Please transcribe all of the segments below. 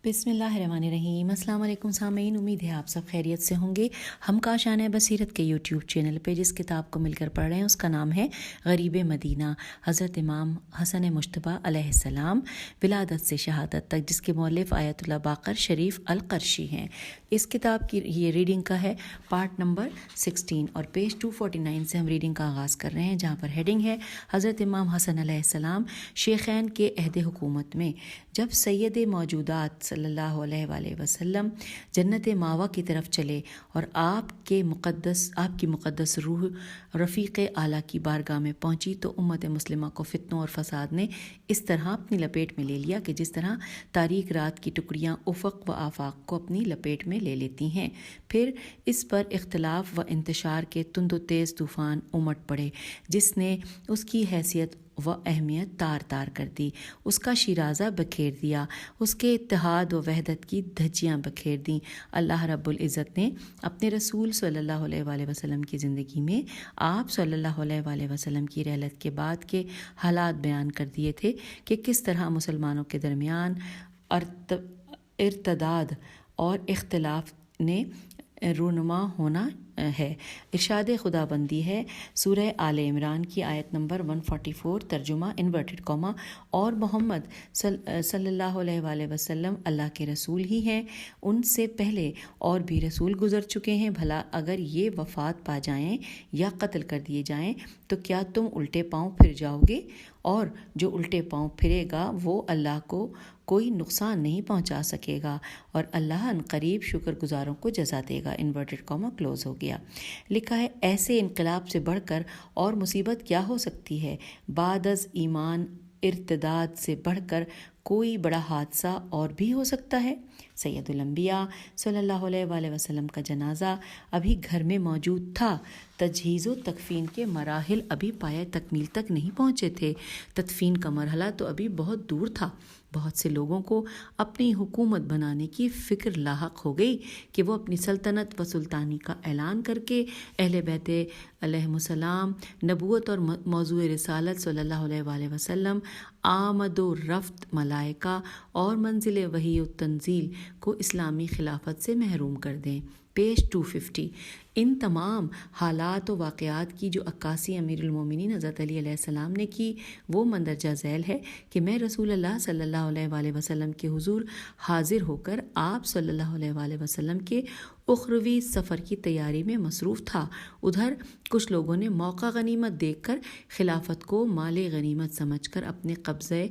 بسم اللہ الرحمن الرحیم۔ السلام علیکم سامعین، امید ہے آپ سب خیریت سے ہوں گے۔ ہم کاشانۂ بصیرت کے یوٹیوب چینل پہ جس کتاب کو مل کر پڑھ رہے ہیں اس کا نام ہے غریب مدینہ، حضرت امام حسن مجتبیٰ علیہ السلام ولادت سے شہادت تک، جس کے مؤلف آیت اللہ باقر شریف القرشی ہیں۔ اس کتاب کی یہ ریڈنگ کا ہے پارٹ نمبر 16 اور پیج 249 سے ہم ریڈنگ کا آغاز کر رہے ہیں، جہاں پر ہیڈنگ ہے حضرت امام حسن علیہ السلام شیخین کے عہد حکومت میں، جب سید موجودات صلی اللہ علیہ وآلہ وسلم جنت ماوا کی طرف چلے اور آپ کی مقدس روح رفیق اعلیٰ کی بارگاہ میں پہنچی، تو امت مسلمہ کو فتنوں اور فساد نے اس طرح اپنی لپیٹ میں لے لیا کہ جس طرح تاریک رات کی ٹکڑیاں افق و آفاق کو اپنی لپیٹ میں لے لیتی ہیں۔ پھر اس پر اختلاف و انتشار کے تند و تیز طوفان امٹ پڑے، جس نے اس کی حیثیت و اہمیت تار تار کر دی، اس کا شیرازہ بکھیر دیا، اس کے اتحاد و وحدت کی دھجیاں بکھیر دیں۔ اللہ رب العزت نے اپنے رسول صلی اللہ علیہ وآلہ وسلم کی زندگی میں آپ صلی اللہ علیہ وآلہ وسلم کی رحلت کے بعد کے حالات بیان کر دیے تھے کہ کس طرح مسلمانوں کے درمیان ارتداد اور اختلاف نے رونما ہونا ہے۔ ارشاد خدا بندی ہے سورہ آل عمران کی آیت نمبر 144، ترجمہ انورٹڈ کاما، اور محمد صلی اللہ علیہ وآلہ وسلم اللہ کے رسول ہی ہیں، ان سے پہلے اور بھی رسول گزر چکے ہیں، بھلا اگر یہ وفات پا جائیں یا قتل کر دیے جائیں تو کیا تم الٹے پاؤں پھر جاؤ گے؟ اور جو الٹے پاؤں پھرے گا وہ اللہ کو کوئی نقصان نہیں پہنچا سکے گا، اور اللہ ان قریب شکر گزاروں کو جزا دے گا۔ انورٹڈ کاما کلوز ہو گیا۔ لکھا ہے ایسے انقلاب سے بڑھ کر اور مصیبت کیا ہو سکتی ہے؟ بعد از ایمان ارتداد سے بڑھ کر کوئی بڑا حادثہ اور بھی ہو سکتا ہے؟ سید الانبیاء صلی اللہ علیہ وآلہ وسلم کا جنازہ ابھی گھر میں موجود تھا، تجہیز و تکفین کے مراحل ابھی پایہ تکمیل تک نہیں پہنچے تھے، تدفین کا مرحلہ تو ابھی بہت دور تھا۔ بہت سے لوگوں کو اپنی حکومت بنانے کی فکر لاحق ہو گئی کہ وہ اپنی سلطنت و سلطانی کا اعلان کر کے اہل بیت علیہم السلام، نبوت اور موضوع رسالت صلی اللہ علیہ وآلہ وسلم، آمد و رفت ملائکہ اور منزل وحی و تنزیل کو اسلامی خلافت سے محروم کر دیں۔ پیج 250۔ ان تمام حالات و واقعات کی جو عکاسی امیر المومنین حضرت علی علیہ السلام نے کی، وہ مندرجہ ذیل ہے کہ میں رسول اللہ صلی اللہ علیہ وآلہ وسلم کے حضور حاضر ہو کر آپ صلی اللہ علیہ وآلہ وسلم کے اخروی سفر کی تیاری میں مصروف تھا۔ ادھر کچھ لوگوں نے موقع غنیمت دیکھ کر خلافت کو مال غنیمت سمجھ کر اپنے قبضے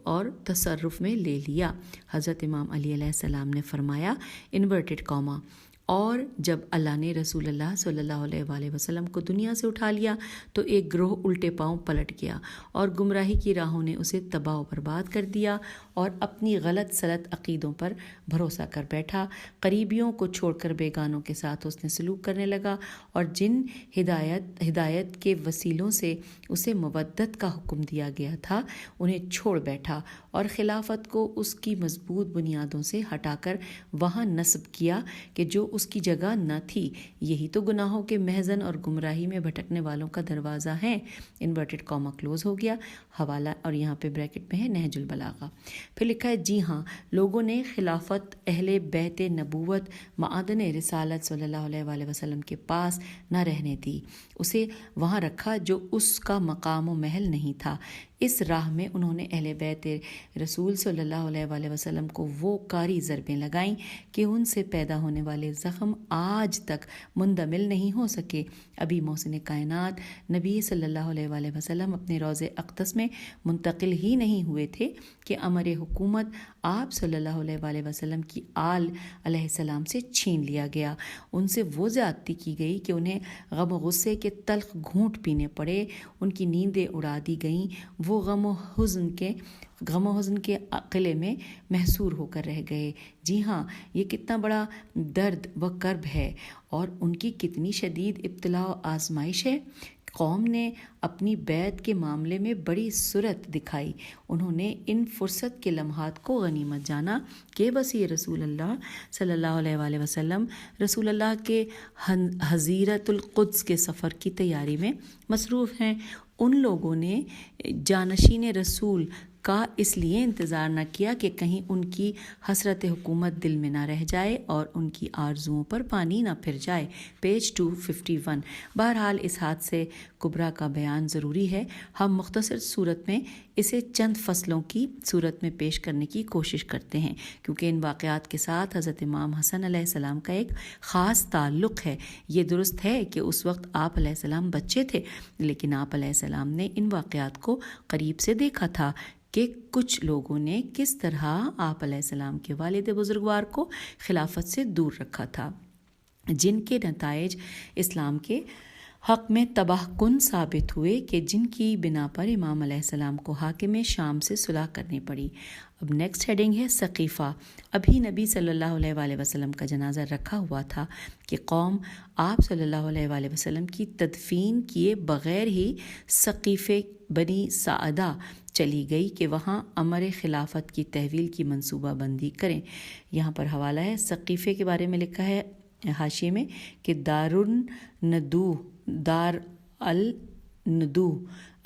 اور تصرف میں لے لیا۔ حضرت امام علی علیہ السلام نے فرمایا، انورٹڈ کاما، اور جب اللہ نے رسول اللہ صلی اللہ علیہ وآلہ وسلم کو دنیا سے اٹھا لیا تو ایک گروہ الٹے پاؤں پلٹ گیا اور گمراہی کی راہوں نے اسے تباہ و برباد کر دیا اور اپنی غلط سلط عقیدوں پر بھروسہ کر بیٹھا۔ قریبیوں کو چھوڑ کر بیگانوں کے ساتھ اس نے سلوک کرنے لگا، اور جن ہدایت کے وسیلوں سے اسے مودت کا حکم دیا گیا تھا انہیں چھوڑ بیٹھا، اور خلافت کو اس کی مضبوط بنیادوں سے ہٹا کر وہاں نصب کیا کہ جو اس کی جگہ نہ تھی۔ یہی تو گناہوں کے محزن اور گمراہی میں بھٹکنے والوں کا دروازہ ہے۔ انورٹڈ کاما کلوز ہو گیا۔ حوالہ اور یہاں پہ بریکٹ میں ہے نہج البلاغہ۔ پھر لکھا ہے جی ہاں، لوگوں نے خلافت اہل بیت نبوت معدن رسالت صلی اللہ علیہ وآلہ وسلم کے پاس نہ رہنے دی، اسے وہاں رکھا جو اس کا مقام و محل نہیں تھا۔ اس راہ میں انہوں نے اہل بیت رسول صلی اللہ علیہ وآلہ وسلم کو وہ کاری ضربیں لگائیں کہ ان سے پیدا ہونے والے زخم آج تک مندمل نہیں ہو سکے۔ ابھی محسن کائنات نبی صلی اللہ علیہ وآلہ وسلم اپنے روضہ اقدس میں منتقل ہی نہیں ہوئے تھے کہ امر حکومت آپ صلی اللہ علیہ وآلہ وسلم کی آل علیہ السلام سے چھین لیا گیا۔ ان سے وہ زیادتی کی گئی کہ انہیں غم و غصے کے تلخ گھونٹ پینے پڑے، ان کی نیندیں اڑا دی گئیں، وہ غم و حزن کے قلعے میں محصور ہو کر رہ گئے۔ جی ہاں، یہ کتنا بڑا درد و کرب ہے، اور ان کی کتنی شدید ابتلا و آزمائش ہے۔ قوم نے اپنی بیعت کے معاملے میں بڑی سرعت دکھائی۔ انہوں نے ان فرصت کے لمحات کو غنیمت جانا کہ بس یہ رسول اللہ صلی اللہ علیہ وآلہ وسلم رسول اللہ کے حضیرت القدس کے سفر کی تیاری میں مصروف ہیں۔ ان لوگوں نے جانشین رسول کا اس لیے انتظار نہ کیا کہ کہیں ان کی حسرت حکومت دل میں نہ رہ جائے اور ان کی آرزوؤں پر پانی نہ پھر جائے۔ پیج 251۔ بہرحال اس حادثے کبریٰ کا بیان ضروری ہے۔ ہم مختصر صورت میں اسے چند فصلوں کی صورت میں پیش کرنے کی کوشش کرتے ہیں، کیونکہ ان واقعات کے ساتھ حضرت امام حسن علیہ السلام کا ایک خاص تعلق ہے۔ یہ درست ہے کہ اس وقت آپ علیہ السلام بچے تھے، لیکن آپ علیہ السلام نے ان واقعات کو قریب سے دیکھا تھا کہ کچھ لوگوں نے کس طرح آپ علیہ السلام کے والد بزرگوار کو خلافت سے دور رکھا تھا، جن کے نتائج اسلام کے حق میں تباہ کن ثابت ہوئے کہ جن کی بنا پر امام علیہ السلام کو حاکم شام سے صلح کرنی پڑی۔ اب نیکسٹ ہیڈنگ ہے سقیفہ۔ ابھی نبی صلی اللہ علیہ وآلہ وسلم کا جنازہ رکھا ہوا تھا کہ قوم آپ صلی اللہ علیہ وآلہ وسلم کی تدفین کیے بغیر ہی سقیفے بنی سعدہ چلی گئی کہ وہاں امر خلافت کی تحویل کی منصوبہ بندی کریں۔ یہاں پر حوالہ ہے، سقیفے کے بارے میں لکھا ہے حاشیے میں کہ دار الندو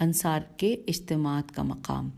انصار کے اجتماعات کا مقام۔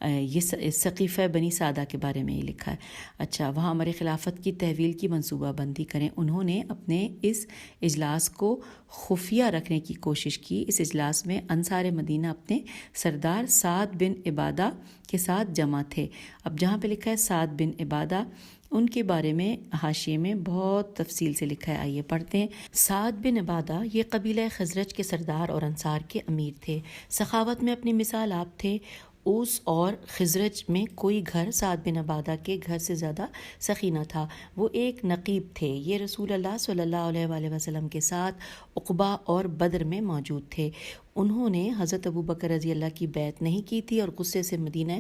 یہ سقیفہ بنی سعدہ کے بارے میں یہ لکھا ہے۔ اچھا، وہاں ہمارے خلافت کی تحویل کی منصوبہ بندی کریں۔ انہوں نے اپنے اس اجلاس کو خفیہ رکھنے کی کوشش کی۔ اس اجلاس میں انصار مدینہ اپنے سردار سعد بن عبادہ کے ساتھ جمع تھے۔ اب جہاں پہ لکھا ہے سعد بن عبادہ، ان کے بارے میں حاشیے میں بہت تفصیل سے لکھا ہے، آئیے پڑھتے ہیں۔ سعد بن عبادہ یہ قبیلہ خزرج کے سردار اور انصار کے امیر تھے۔ سخاوت میں اپنی مثال آپ تھے۔ اوس اور خزرج میں کوئی گھر سعد بن عبادہ کے گھر سے زیادہ سخی نہ تھا۔ وہ ایک نقیب تھے۔ یہ رسول اللہ صلی اللہ علیہ وآلہ وسلم کے ساتھ عقبہ اور بدر میں موجود تھے۔ انہوں نے حضرت ابوبکر رضی اللہ کی بیعت نہیں کی تھی اور غصے سے مدینہ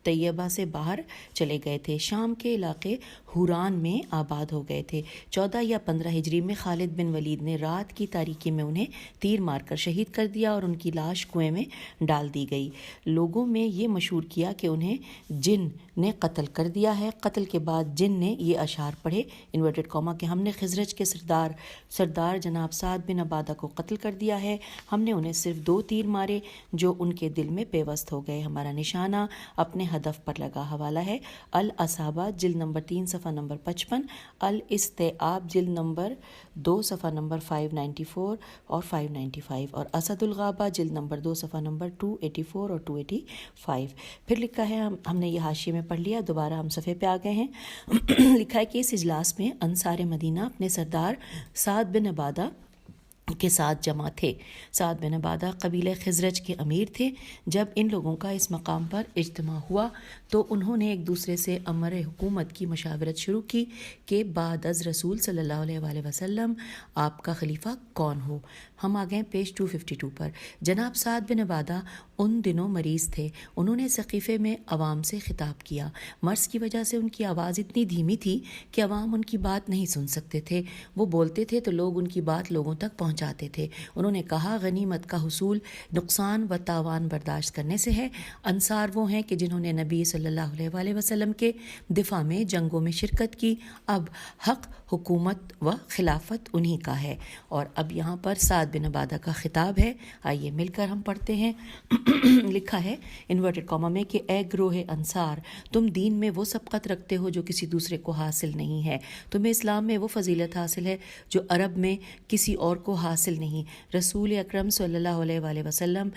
طیبہ سے باہر چلے گئے تھے۔ شام کے علاقے حوران میں آباد ہو گئے تھے۔ 14 یا 15 ہجری میں خالد بن ولید نے رات کی تاریکی میں انہیں تیر مار کر شہید کر دیا اور ان کی لاش کنویں میں ڈال دی گئی۔ لوگوں میں یہ مشہور کیا کہ انہیں جن نے قتل کر دیا ہے۔ قتل کے بعد جن نے یہ اشعار پڑھے انورٹڈ کاما کہ ہم نے خزرج کے سردار جناب سعد بن عبادہ کو قتل کر دیا ہے، ہم نے انہیں صرف 2 تیر مارے جو ان کے دل میں پیوست ہو گئے، ہمارا نشانہ اپنے ہدف پر لگا۔ حوالہ ہے الاصابہ جلد نمبر 3 صفحہ نمبر 55، الاستیعاب جلد نمبر 2 صفحہ نمبر 594 اور 595، اور اسد الغابہ جلد نمبر 2 صفحہ نمبر 284 اور 285۔ پھر لکھا ہے، ہم نے یہ حاشیے میں پڑھ لیا، دوبارہ ہم صفحے پہ آ گئے ہیں۔ لکھا ہے کہ اس اجلاس میں انصار مدینہ اپنے سردار سعد بن عبادہ کے ساتھ جمع تھے۔ سعد بن عبادہ قبیلہ خزرج کے امیر تھے۔ جب ان لوگوں کا اس مقام پر اجتماع ہوا تو انہوں نے ایک دوسرے سے امر حکومت کی مشاورت شروع کی کہ بعد از رسول صلی اللہ علیہ وآلہ وسلم آپ کا خلیفہ کون ہو۔ ہم آ گئے پیج 252 پر۔ جناب سعد بن عبادہ ان دنوں مریض تھے۔ انہوں نے سقیفے میں عوام سے خطاب کیا۔ مرض کی وجہ سے ان کی آواز اتنی دھیمی تھی کہ عوام ان کی بات نہیں سن سکتے تھے۔ وہ بولتے تھے تو لوگ ان کی بات لوگوں تک پہنچاتے تھے۔ انہوں نے کہا، غنیمت کا حصول نقصان و تاوان برداشت کرنے سے ہے۔ انصار وہ ہیں کہ جنہوں نے نبی صلی اللہ علیہ وآلہ وسلم کے دفاع میں جنگوں میں شرکت کی۔ اب حق حکومت و خلافت انہی کا ہے۔ اور اب یہاں پر سعد بن عبادہ کا خطاب ہے، آئیے مل کر ہم پڑھتے ہیں۔ لکھا ہے انورٹڈ کاما میں کہ اے گروہ انصار، تم دین میں وہ سبقت رکھتے ہو جو کسی دوسرے کو حاصل نہیں ہے۔ تمہیں اسلام میں وہ فضیلت حاصل ہے جو عرب میں کسی اور کو حاصل نہیں۔ رسول اکرم صلی اللہ علیہ وآلہ وسلم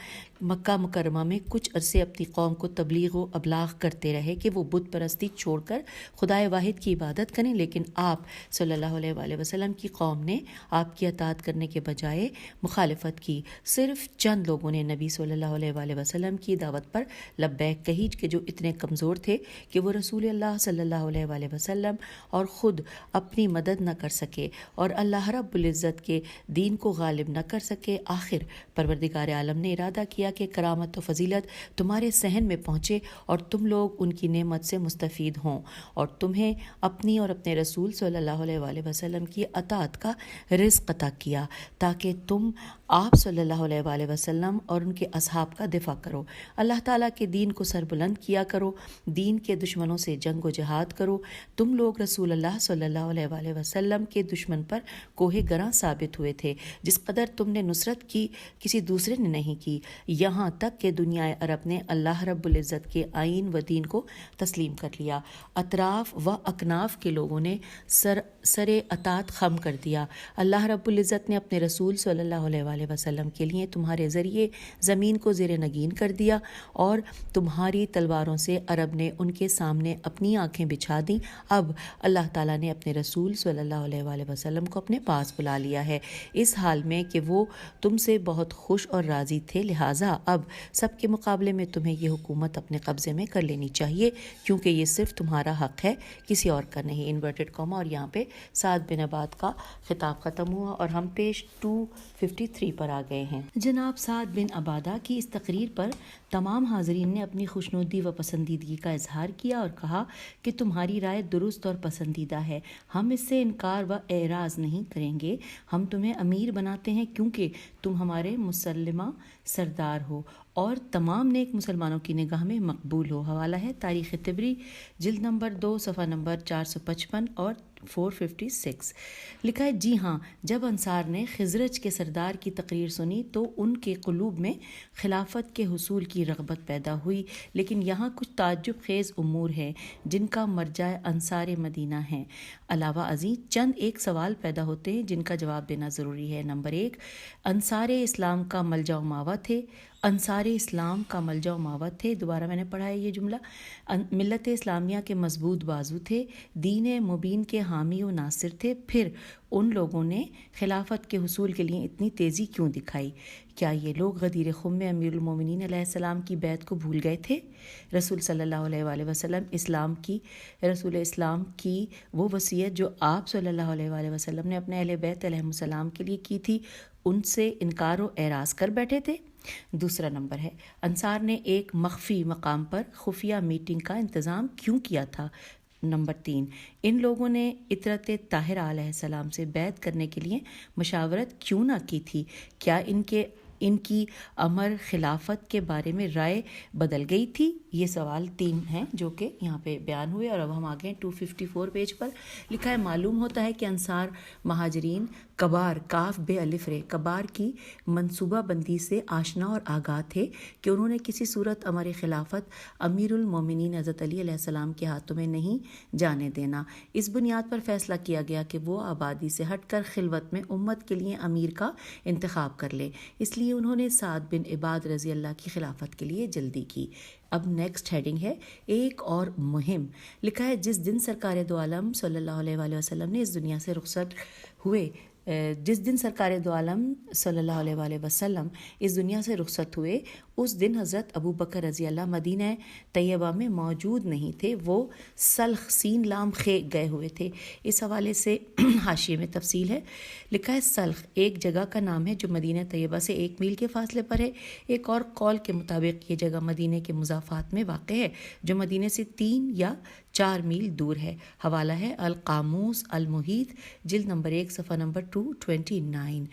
مکہ مکرمہ میں کچھ عرصے اپنی قوم کو تبلیغ و ابلاغ کرتے رہے کہ وہ بت پرستی چھوڑ کر خدائے واحد کی عبادت کریں، لیکن آپ صلی اللہ علیہ وآلہ وسلم کی قوم نے آپ کی اطاعت کرنے کے بجائے مخالفت کی۔ صرف چند لوگوں نے نبی صلی اللہ علیہ وآلہ وسلم کی دعوت پر لبیک کہی کہ جو اتنے کمزور تھے کہ وہ رسول اللہ صلی اللہ علیہ وآلہ وسلم اور خود اپنی مدد نہ کر سکے اور اللہ رب العزت کے دین کو غالب نہ کر سکے۔ آخر پروردگار عالم نے ارادہ کیا کہ کرامت و فضیلت تمہارے صحن میں پہنچے اور تم لوگ ان کی نعمت سے مستفید ہوں، اور تمہیں اپنی اور اپنے رسول صلی اللہ علیہ وآلہ وسلم کی اطاعت کا رزق عطا کیا تاکہ تم آپ صلی اللہ علیہ وآلہ وسلم اور ان کے اصحاب کا دفاع کرو، اللہ تعالیٰ کے دین کو سربلند کیا کرو، دین کے دشمنوں سے جنگ و جہاد کرو۔ تم لوگ رسول اللہ صلی اللہ علیہ وآلہ وسلم کے دشمن پر کوہ گراں ثابت ہوئے تھے، جس قدر تم نے نصرت کی کسی دوسرے نے نہیں کی، یہاں تک کہ دنیا عرب نے اللہ رب العزت کے آئین و دین کو تسلیم کر لیا۔ اطراف و اکناف کے لوگوں نے سر اطاعت خم کر دیا۔ اللہ رب العزت نے اپنے رسول صلی اللہ علیہ وآلہ وسلم کے لیے تمہارے ذریعے زمین کو زیر نگین کر دیا، اور تمہاری تلواروں سے عرب نے ان کے سامنے اپنی آنکھیں بچھا دیں۔ اب اللہ تعالیٰ نے اپنے رسول صلی اللہ علیہ وآلہ وسلم کو اپنے پاس بلا لیا ہے، اس حال میں کہ وہ تم سے بہت خوش اور راضی تھے، لہٰذا اب سب کے مقابلے میں تمہیں یہ حکومت اپنے قبضے میں کر لینی چاہیے، کیونکہ یہ صرف تمہارا حق ہے، کسی اور کا نہیں۔ انورٹڈ کاما، اور یہاں پہ سعد بن عباد کا خطاب ختم ہوا اور ہم پیج 253 پر آ گئے ہیں۔ جناب سعد بن عبادہ کی اس تقریر پر تمام حاضرین نے اپنی خوشنودی و پسندیدگی کا اظہار کیا اور کہا کہ تمہاری رائے درست اور پسندیدہ ہے، ہم اس سے انکار و اعراض نہیں کریں گے۔ ہم تمہیں امیر بناتے ہیں کیونکہ تم ہمارے مسلمہ سردار ہو اور تمام نیک مسلمانوں کی نگاہ میں مقبول ہو۔ حوالہ ہے تاریخ طبری، جلد نمبر 2، صفحہ نمبر 455 اور 456۔ لکھا ہے جی ہاں، جب انصار نے خزرج کے سردار کی تقریر سنی تو ان کے قلوب میں خلافت کے حصول کی رغبت پیدا ہوئی، لیکن یہاں کچھ تعجب خیز امور ہیں جن کا مرجع انصار مدینہ ہیں۔ علاوہ ازیں چند ایک سوال پیدا ہوتے ہیں جن کا جواب دینا ضروری ہے۔ نمبر 1، انصار اسلام کا ملجا و ماوا تھے۔ انصار اسلام کا ملجا و ماوا تھے، دوبارہ میں نے پڑھا ہے یہ جملہ۔ ملت اسلامیہ کے مضبوط بازو تھے، دین مبین کے حامی و ناصر تھے۔ پھر ان لوگوں نے خلافت کے حصول کے لیے اتنی تیزی کیوں دکھائی؟ کیا یہ لوگ غدیر خم میں امیر المومنین علیہ السلام کی بیعت کو بھول گئے تھے؟ رسول صلی اللہ علیہ وآلہ وسلم رسول اسلام کی وہ وصیت جو آپ صلی اللہ علیہ وآلہ وسلم نے اپنے اہل بیت علیہم السلام کے لیے کی تھی، ان سے انکار و اعراض کر بیٹھے تھے؟ دوسرا نمبر ہے، انصار نے ایک مخفی مقام پر خفیہ میٹنگ کا انتظام کیوں کیا تھا؟ نمبر 3، ان لوگوں نے اطرت طاہرہ علیہ السلام سے بیعت کرنے کے لیے مشاورت کیوں نہ کی تھی؟ کیا ان کی امر خلافت کے بارے میں رائے بدل گئی تھی؟ یہ سوال 3 ہیں جو کہ یہاں پہ بیان ہوئے، اور اب ہم آگے 254 پیج پر۔ لکھا ہے معلوم ہوتا ہے کہ انصار مہاجرین کبار، کاف بے الف رے، کبار کی منصوبہ بندی سے آشنا اور آگاہ تھے کہ انہوں نے کسی صورت امر خلافت امیر المومنین حضرت علی علیہ السلام کے ہاتھوں میں نہیں جانے دینا۔ اس بنیاد پر فیصلہ کیا گیا کہ وہ آبادی سے ہٹ کر خلوت میں امت کے لیے امیر کا انتخاب کر لے، اس لیے انہوں نے سعد بن عباد رضی اللہ کی خلافت کے لیے جلدی کی۔ اب نیکسٹ ہیڈنگ ہے ایک اور مہم۔ لکھا ہے جس دن سرکار دو عالم صلی اللہ علیہ وآلہ وسلم نے اس دنیا سے رخصت ہوئے اس دنیا سے رخصت ہوئے، اس دن حضرت ابو بکر رضی اللہ مدینہ طیبہ میں موجود نہیں تھے، وہ سلخ سین لام خے گئے ہوئے تھے۔ اس حوالے سے حاشیے میں تفصیل ہے۔ لکھا ہے سلخ ایک جگہ کا نام ہے جو مدینہ طیبہ سے 1 میل کے فاصلے پر ہے۔ ایک اور قول کے مطابق یہ جگہ مدینہ کے مضافات میں واقع ہے جو مدینہ سے 3 یا 4 میل دور ہے۔ حوالہ ہے القاموس المحیط، جلد نمبر 1، صفحہ نمبر 229۔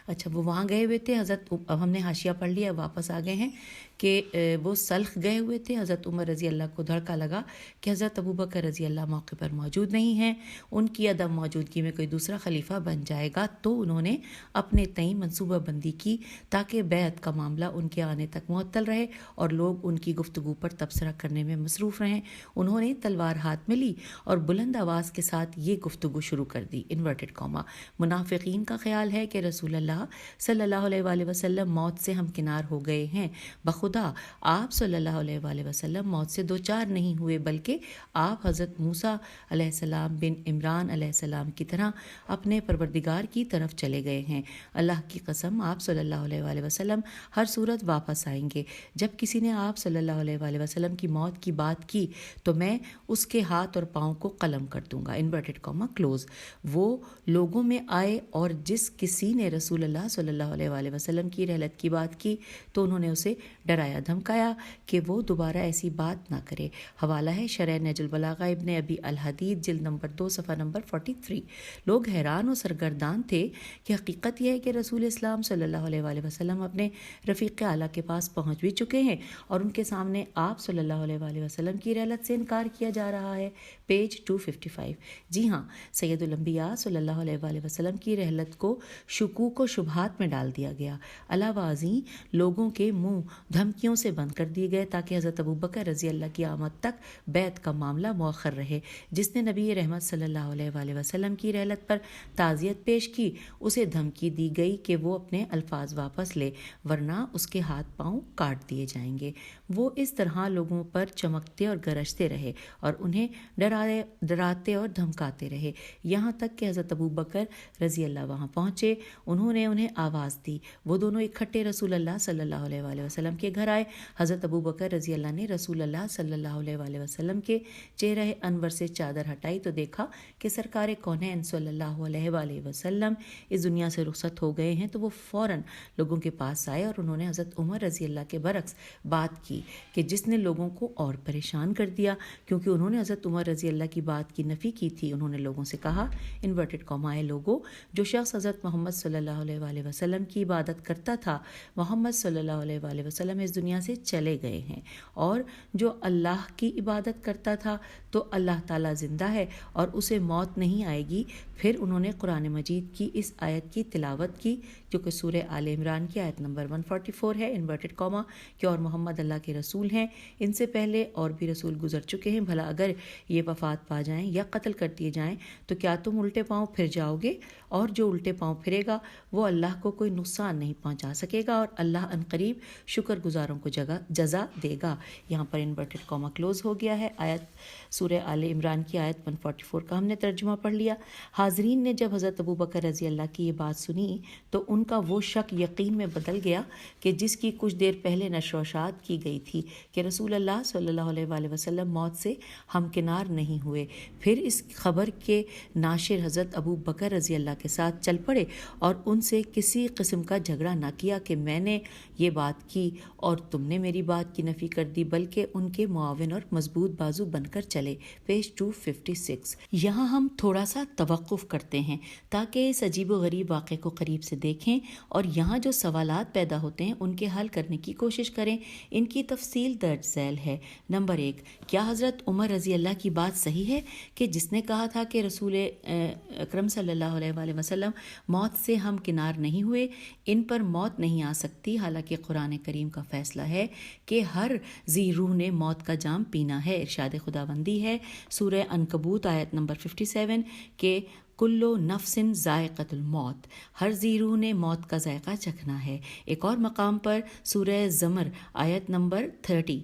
اچھا، وہ وہاں گئے ہوئے تھے حضرت، اب ہم نے حاشیہ پڑھ لیا، واپس آ گئے ہیں کہ وہ سلخ گئے ہوئے تھے۔ حضرت عمر رضی اللہ کو دھڑکا لگا کہ حضرت ابو بکر رضی اللہ موقع پر موجود نہیں ہیں، ان کی عدم موجودگی میں کوئی دوسرا خلیفہ بن جائے گا، تو انہوں نے اپنے تئیں منصوبہ بندی کی تاکہ بیعت کا معاملہ ان کے آنے تک معطل رہے اور لوگ ان کی گفتگو پر تبصرہ کرنے میں مصروف رہیں۔ انہوں نے تلوار ہاتھ میں لی اور بلند آواز کے ساتھ یہ گفتگو شروع کر دی، انورٹڈ کاما، منافقین کا خیال ہے کہ رسول اللہ صلی اللہ علیہ وآلہ وسلم موت سے ہمکنار ہو گئے ہیں، بخدا آپ صلی اللہ علیہ وآلہ وسلم موت سے دوچار نہیں ہوئے، بلکہ آپ حضرت موسیٰ علیہ السلام بن عمران علیہ السلام کی طرح اپنے پروردگار کی طرف چلے گئے ہیں۔ اللہ کی قسم آپ صلی اللہ علیہ وآلہ وسلم ہر صورت واپس آئیں گے۔ جب کسی نے آپ صلی اللہ علیہ وآلہ وسلم کی موت کی بات کی تو میں اس اس کے ہاتھ اور پاؤں کو قلم کر دوں گا، انورٹڈ کاما کلوز۔ وہ لوگوں میں آئے اور جس کسی نے رسول اللہ صلی اللہ علیہ وآلہ وسلم کی رحلت کی بات کی تو انہوں نے اسے ڈرایا دھمکایا کہ وہ دوبارہ ایسی بات نہ کرے۔ حوالہ ہے شرح نہج البلاغہ ابن ابی الحدید جلد نمبر 2 صفحہ نمبر 43۔ لوگ حیران و سرگردان تھے کہ حقیقت یہ ہے کہ رسول اسلام صلی اللہ علیہ وآلہ وسلم اپنے رفیق اعلیٰ کے پاس پہنچ بھی چکے ہیں اور ان کے سامنے آپ صلی اللہ علیہ وآلہ وسلم کی رحلت سے انکار کیا جا رہا ہے، پیج 255۔ جی ہاں، سید الانبیاء صلی اللہ علیہ وآلہ وسلم کی رحلت کو شکوک و شبہات میں ڈال دیا گیا۔ علاوہ ازیں لوگوں کے منہ دھمکیوں سے بند کر دیے گئے تاکہ حضرت ابوبکر رضی اللہ کی آمد تک بیعت کا معاملہ مؤخر رہے۔ جس نے نبی رحمت صلی اللہ علیہ وآلہ وسلم کی رحلت پر تعزیت پیش کی اسے دھمکی دی گئی کہ وہ اپنے الفاظ واپس لے ورنہ اس کے ہاتھ پاؤں کاٹ دیے جائیں گے۔ وہ اس طرح لوگوں پر چمکتے اور گرجتے رہے اور انہیں ڈراتے اور دھمکاتے رہے، یہاں تک کہ حضرت ابوبکر رضی اللہ وہاں پہنچے۔ انہوں نے انہیں آواز دی، وہ دونوں اکٹھے رسول اللہ صلی اللہ علیہ وآلہ وسلم کے گھر آئے۔ حضرت ابوبکر رضی اللہ نے رسول اللہ صلی اللہ علیہ وآلہ وسلم کے چہرہ انور سے چادر ہٹائی تو دیکھا کہ سرکار کونین صلی اللہ علیہ وآلہ وسلم اس دنیا سے رخصت ہو گئے ہیں، تو وہ فوراً لوگوں کے پاس آئے اور انہوں نے حضرت عمر رضی اللہ کے برعکس بات کی کہ جس نے لوگوں کو اور پریشان کر دیا، کیونکہ انہوں نے حضرت عمر رضی اللہ کی بات کی نفی کی تھی۔ انہوں نے لوگوں سے کہا، انورٹڈ کامائے لوگوں، جو شخص حضرت محمد صلی اللہ علیہ وآلہ وسلم کی عبادت کرتا تھا، محمد صلی اللہ علیہ وآلہ وسلم اس دنیا سے چلے گئے ہیں، اور جو اللہ کی عبادت کرتا تھا تو اللہ تعالیٰ زندہ ہے اور اسے موت نہیں آئے گی۔ پھر انہوں نے قرآن مجید کی اس آیت کی تلاوت کی جو کہ سورہ آل عمران کی آیت نمبر 144 ہے، انورٹڈ کاما، کہ اور محمد اللہ کے رسول ہیں، ان سے پہلے اور بھی رسول گزر چکے ہیں، بھلا اگر یہ وفات پا جائیں یا قتل کر دیے جائیں تو کیا تم الٹے پاؤں پھر جاؤ گے؟ اور جو الٹے پاؤں پھرے گا وہ اللہ کو کوئی نقصان نہیں پہنچا سکے گا اور اللہ عنقریب شکر گزاروں کو جزا دے گا۔ یہاں پر انورٹڈ کاما کلوز ہو گیا ہے۔ آیت سورہ آل عمران کی آیت 144 کا ہم نے ترجمہ پڑھ لیا۔ حاضرین نے جب حضرت ابوبکر رضی اللہ کی یہ بات سنی تو ان کا وہ شک یقین میں بدل گیا کہ جس کی کچھ دیر پہلے نشر و اشاعت کی گئی تھی کہ رسول اللہ صلی اللہ علیہ وآلہ وسلم موت سے ہمکنار نہیں ہوئے۔ پھر اس خبر کے ناشر حضرت ابو بکر رضی اللہ کے ساتھ چل پڑے اور ان سے کسی قسم کا جھگڑا نہ کیا کہ میں نے یہ بات کی اور تم نے میری بات کی نفی کر دی، بلکہ ان کے معاون اور مضبوط بازو بن کر چلے، پیج 256۔ یہاں ہم تھوڑا سا توقف کرتے ہیں تاکہ اس عجیب و غریب واقعے کو قریب سے دیکھیں اور یہاں جو سوالات پیدا ہوتے ہیں ان کے حل کرنے کی کوشش کریں۔ ان کی تفصیل درج ذیل ہے۔ نمبر 1، کیا حضرت عمر رضی اللہ کی بات صحیح ہے کہ جس نے کہا تھا کہ رسول اکرم صلی اللہ علیہ وآلہ وسلم موت سے ہم کنار نہیں ہوئے، ان پر موت نہیں آ سکتی، حالانکہ قرآن کریم کا فیصلہ ہے کہ ہر ذی روح نے موت کا جام پینا ہے۔ ارشاد خداوندی ہے سورہ عنکبوت آیت نمبر 57 کہ کلو نفس ذائقۃ الموت، ہر ذی روح نے موت کا ذائقہ چکھنا ہے۔ ایک اور مقام پر سورہ زمر آیت نمبر 30،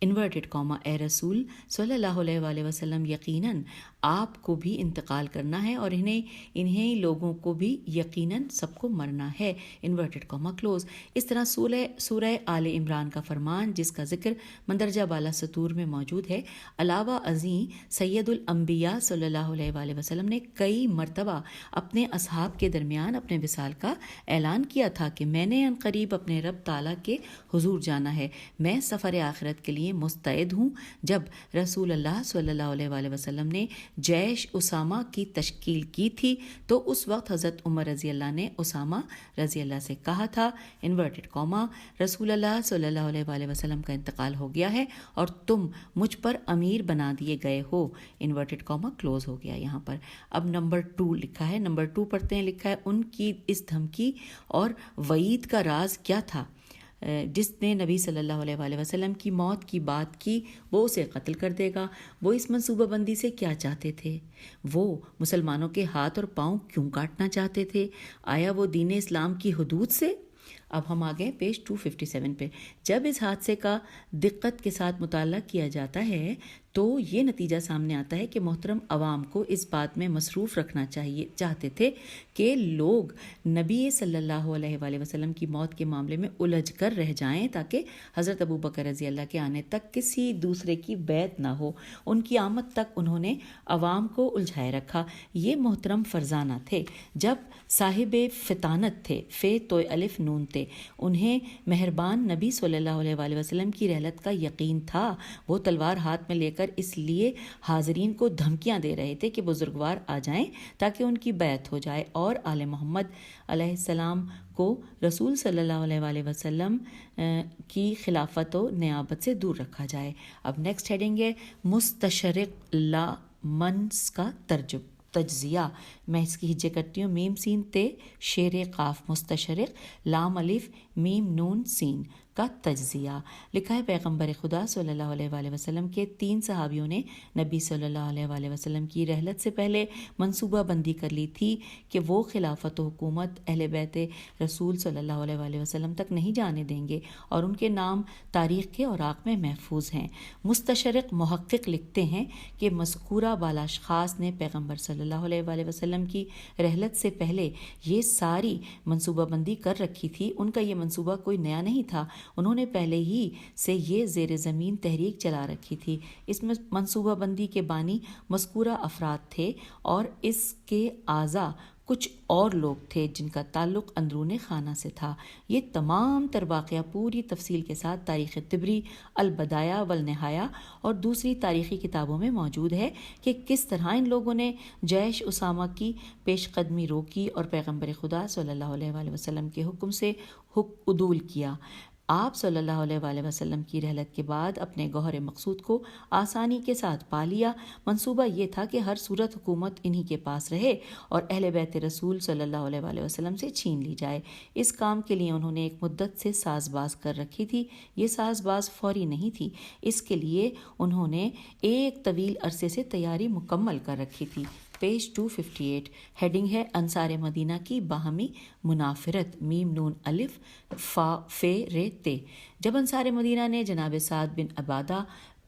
انورٹڈ کاما، اے رسول صلی اللہ علیہ وآلہ وسلم، یقیناً آپ کو بھی انتقال کرنا ہے اور انہیں لوگوں کو بھی یقیناً سب کو مرنا ہے، انورٹڈ کاما کلوز۔ اس طرح سورہ آل عمران کا فرمان جس کا ذکر مندرجہ بالا سطور میں موجود ہے، علاوہ ازیں سید الانبیاء صلی اللہ علیہ وآلہ وسلم نے کئی مرتبہ اپنے اصحاب کے درمیان اپنے وصال کا اعلان کیا تھا کہ میں نے عنقریب اپنے رب تعالیٰ کے حضور جانا ہے، میں سفر آخرت کے لیے مستعد ہوں۔ جب رسول اللہ صلی اللہ علیہ وآلہ وسلم نے جیش اسامہ کی تشکیل کی تھی تو اس وقت حضرت عمر رضی اللہ نے اسامہ رضی اللہ سے کہا تھا، انورٹڈ کاما، رسول اللہ صلی اللہ علیہ وآلہ وسلم کا انتقال ہو گیا ہے اور تم مجھ پر امیر بنا دیے گئے ہو، انورٹڈ کاما کلوز ہو گیا یہاں پر۔ اب نمبر 2 لکھا ہے، نمبر 2 پڑھتے ہیں، لکھا ہے ان کی اس دھمکی اور وعید کا راز کیا تھا؟ جس نے نبی صلی اللہ علیہ وآلہ وسلم کی موت کی بات کی وہ اسے قتل کر دے گا۔ وہ اس منصوبہ بندی سے کیا چاہتے تھے؟ وہ مسلمانوں کے ہاتھ اور پاؤں کیوں کاٹنا چاہتے تھے؟ آیا وہ دین اسلام کی حدود سے؟ اب ہم آ گئے پیج 257 پہ. جب اس حادثے کا دقت کے ساتھ مطالعہ کیا جاتا ہے تو یہ نتیجہ سامنے آتا ہے کہ محترم عوام کو اس بات میں مصروف رکھنا چاہتے تھے کہ لوگ نبی صلی اللہ علیہ وآلہ وسلم کی موت کے معاملے میں الجھ کر رہ جائیں تاکہ حضرت ابوبکر رضی اللہ کے آنے تک کسی دوسرے کی بیعت نہ ہو. ان کی آمد تک انہوں نے عوام کو الجھائے رکھا. یہ محترم فرزانہ تھے. جب صاحب فطانت تھے، فے تو الف نون تھے، انہیں مہربان نبی صلی اللہ علیہ وآلہ وسلم کی رحلت کا یقین تھا. وہ تلوار ہاتھ میں لے کر اس لیے حاضرین کو دھمکیاں دے رہے تھے کہ بزرگوار آ جائیں تاکہ ان کی بیعت ہو جائے اور آل محمد علیہ السلام کو رسول صلی اللہ علیہ وآلہ وسلم کی خلافت و نیابت سے دور رکھا جائے. اب نیکسٹ ہیڈنگ ہے مستشرق لا منس کا تجزیہ. میں اس کی ہجے کرتی ہوں. میم سین تے شیر قاف مستشرق لام الف میم نون سین کا تجزیہ. لکھا ہے پیغمبر خدا صلی اللہ علیہ وآلہ وسلم کے 3 صحابیوں نے نبی صلی اللہ علیہ وآلہ وسلم کی رحلت سے پہلے منصوبہ بندی کر لی تھی کہ وہ خلافت و حکومت اہل بیت رسول صلی اللہ علیہ وآلہ وسلم تک نہیں جانے دیں گے اور ان کے نام تاریخ کے اوراق میں محفوظ ہیں. مستشرق محقق لکھتے ہیں کہ مذکورہ بالا اشخاص نے پیغمبر صلی اللہ علیہ وآلہ وسلم کی رحلت سے پہلے یہ ساری منصوبہ بندی کر رکھی تھی. ان کا یہ منصوبہ کوئی نیا نہیں تھا، انہوں نے پہلے ہی سے یہ زیر زمین تحریک چلا رکھی تھی. اس منصوبہ بندی کے بانی مذکورہ افراد تھے اور اس کے اعضاء کچھ اور لوگ تھے جن کا تعلق اندرون خانہ سے تھا. یہ تمام تر واقعہ پوری تفصیل کے ساتھ تاریخ طبری، البدایہ والنہایہ اور دوسری تاریخی کتابوں میں موجود ہے کہ کس طرح ان لوگوں نے جیش اسامہ کی پیش قدمی روکی اور پیغمبر خدا صلی اللہ علیہ وآلہ وسلم کے حکم سے عدول کیا. آپ صلی اللہ علیہ وآلہ وسلم کی رحلت کے بعد اپنے گوہر مقصود کو آسانی کے ساتھ پا لیا. منصوبہ یہ تھا کہ ہر صورت حکومت انہی کے پاس رہے اور اہل بیت رسول صلی اللہ علیہ وآلہ وسلم سے چھین لی جائے. اس کام کے لیے انہوں نے ایک مدت سے ساز باز کر رکھی تھی. یہ ساز باز فوری نہیں تھی، اس کے لیے انہوں نے ایک طویل عرصے سے تیاری مکمل کر رکھی تھی. پیج 258 ہیڈنگ ہے انصار مدینہ کی باہمی منافرت. میم نون الف فا فے رے تے. جب انصار مدینہ نے جناب سعد بن عبادہ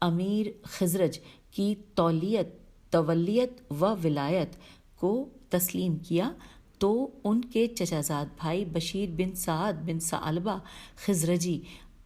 امیر خزرج کی تولیت و ولایت کو تسلیم کیا تو ان کے چچا زاد بھائی بشیر بن سعد بن ثعلبہ خزرجی،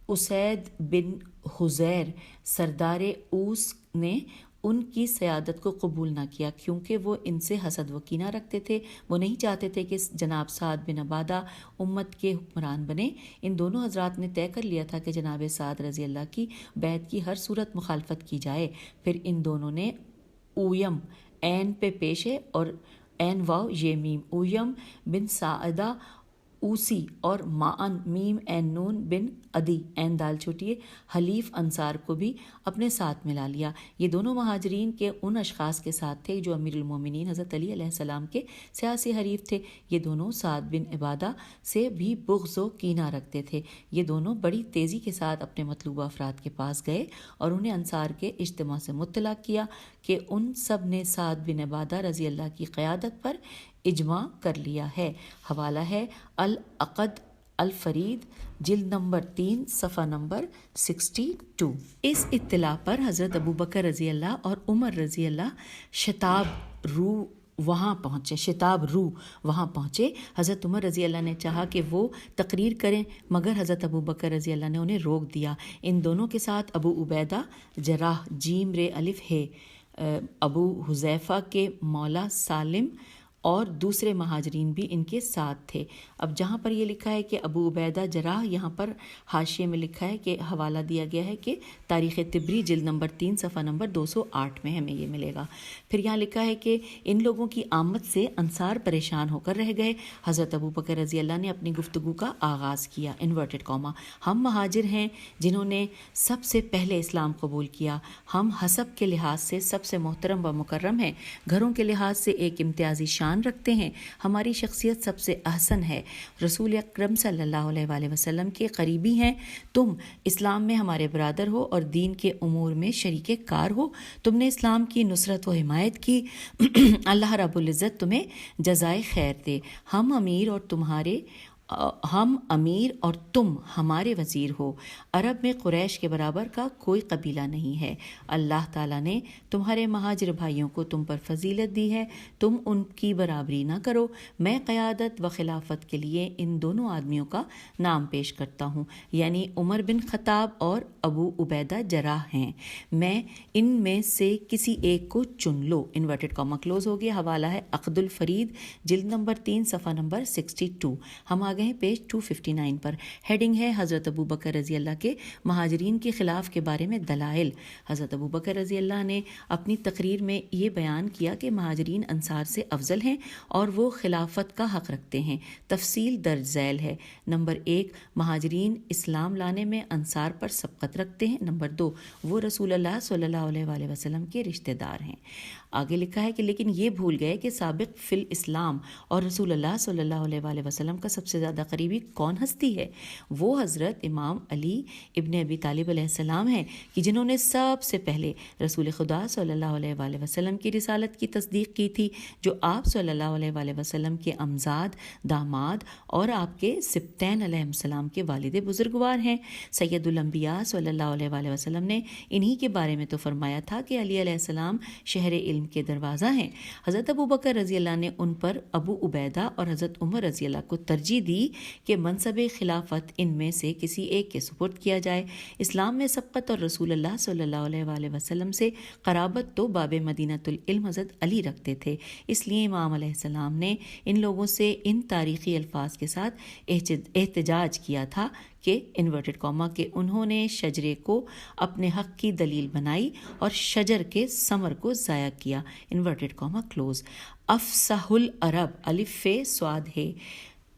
اسید بن حزیر سردار اوس نے ان کی سیادت کو قبول نہ کیا کیونکہ وہ ان سے حسد و کینہ رکھتے تھے. وہ نہیں چاہتے تھے کہ جناب سعد بن عبادہ امت کے حکمران بنے. ان دونوں حضرات نے طے کر لیا تھا کہ جناب سعد رضی اللہ کی بیعت کی ہر صورت مخالفت کی جائے. پھر ان دونوں نے اویم عین پہ پیش ہے اور عین واو یہ میم، اویم بن سعدہ اوسی اور معن میم عین نون بن عدی عین دال چھوٹی حلیف انصار کو بھی اپنے ساتھ ملا لیا. یہ دونوں مہاجرین کے ان اشخاص کے ساتھ تھے جو امیر المومنین حضرت علی علیہ السلام کے سیاسی حریف تھے. یہ دونوں سعد بن عبادہ سے بھی بغض و کینہ رکھتے تھے. یہ دونوں بڑی تیزی کے ساتھ اپنے مطلوبہ افراد کے پاس گئے اور انہیں انصار کے اجتماع سے مطلع کیا کہ ان سب نے سعد بن عبادہ رضی اللہ کی قیادت پر اجماع کر لیا ہے. حوالہ ہے العقد الفرید جلد نمبر 3 صفحہ نمبر 62. اس اطلاع پر حضرت ابوبکر رضی اللہ اور عمر رضی اللہ شتاب رو وہاں پہنچے. حضرت عمر رضی اللہ نے چاہا کہ وہ تقریر کریں مگر حضرت ابوبکر رضی اللہ نے انہیں روک دیا. ان دونوں کے ساتھ ابو عبیدہ جراح جیم رے الف ہے، ابو حذیفہ کے مولا سالم اور دوسرے مہاجرین بھی ان کے ساتھ تھے. اب جہاں پر یہ لکھا ہے کہ ابو عبیدہ جراح، یہاں پر حاشیے میں لکھا ہے کہ حوالہ دیا گیا ہے کہ تاریخ طبری جلد نمبر 3 صفحہ نمبر 208 میں ہمیں یہ ملے گا. پھر یہاں لکھا ہے کہ ان لوگوں کی آمد سے انصار پریشان ہو کر رہ گئے. حضرت ابوبکر رضی اللہ نے اپنی گفتگو کا آغاز کیا انورٹڈ کاما. ہم مہاجر ہیں جنہوں نے سب سے پہلے اسلام قبول کیا. ہم حسب کے لحاظ سے سب سے محترم و مکرم ہیں، گھروں کے لحاظ سے ایک امتیازی شان رکھتے ہیں، ہماری شخصیت سب سے احسن ہے، رسول اکرم صلی اللہ علیہ وآلہ وسلم کے قریبی ہیں. تم اسلام میں ہمارے برادر ہو اور دین کے امور میں شریک کار ہو. تم نے اسلام کی نصرت و حمایت کی، اللہ رب العزت تمہیں جزائے خیر دے. ہم امیر اور تمہارے ہم امیر اور تم ہمارے وزیر ہو۔ عرب میں قریش کے برابر کا کوئی قبیلہ نہیں ہے۔ اللہ تعالیٰ نے تمہارے مہاجر بھائیوں کو تم پر فضیلت دی ہے، تم ان کی برابری نہ کرو۔ میں قیادت و خلافت کے لیے ان دونوں آدمیوں کا نام پیش کرتا ہوں، یعنی عمر بن خطاب اور ابو عبیدہ جراح ہیں۔ میں ان میں سے کسی ایک کو چن لو۔ انورٹڈ کاما کلوز ہو گیا۔ حوالہ ہے عقد الفرید، جلد نمبر 3، صفحہ نمبر 62۔ ہم آگئے ہیں پیج 259 پر۔ ہیڈنگ ہے حضرت ابو بکر رضی اللہ کے مہاجرین کے خلاف کے بارے میں دلائل۔ حضرت ابو بکر رضی اللہ نے اپنی تقریر میں یہ بیان کیا کہ مہاجرین انصار سے افضل ہیں اور وہ خلافت کا حق رکھتے ہیں۔ تفصیل درج ذیل ہے۔ نمبر 1، مہاجرین اسلام لانے میں انصار پر سبقت رکھتے ہیں۔ نمبر 2، وہ رسول اللہ صلی اللہ علیہ وآلہ وسلم کے رشتہ دار ہیں۔ آگے لکھا ہے کہ لیکن یہ بھول گئے کہ سابق فی الاسلام اور رسول اللہ صلی اللہ علیہ وآلہ وسلم کا سب سے زیادہ قریبی کون ہستی ہے؟ وہ حضرت امام علی ابن ابی طالب علیہ السلام ہیں کہ جنہوں نے سب سے پہلے رسول خدا صلی اللہ علیہ وآلہ وسلم کی رسالت کی تصدیق کی تھی، جو آپ صلی اللہ علیہ وآلہ وسلم کے امزاد، داماد اور آپ کے سبتین علیہ السلام کے والد بزرگوار ہیں۔ سید الانبیاء صلی اللہ علیہ وآلہ وسلم نے انہی کے بارے میں تو فرمایا تھا کہ علی علیہ السلام شہر علم کے دروازہ ہیں۔ حضرت ابو بکر رضی اللہ نے ان پر ابو عبیدہ اور حضرت عمر رضی اللہ کو ترجیح دی کہ منصب خلافت ان میں سے کسی ایک کے سپرد کیا جائے۔ اسلام میں سبقت اور رسول اللہ صلی اللہ علیہ وآلہ وسلم سے قرابت تو باب مدینۃ العلم حضرت علی رکھتے تھے، اس لیے امام علیہ السلام نے ان لوگوں سے ان تاریخی الفاظ کے ساتھ احتجاج کیا تھا کہ انورٹڈ کاما کہ انہوں نے شجرے کو اپنے حق کی دلیل بنائی اور شجر کے ثمر کو ضائع کیا۔ Inverted Cama close. افصح العرب، الف فے صاد ہے،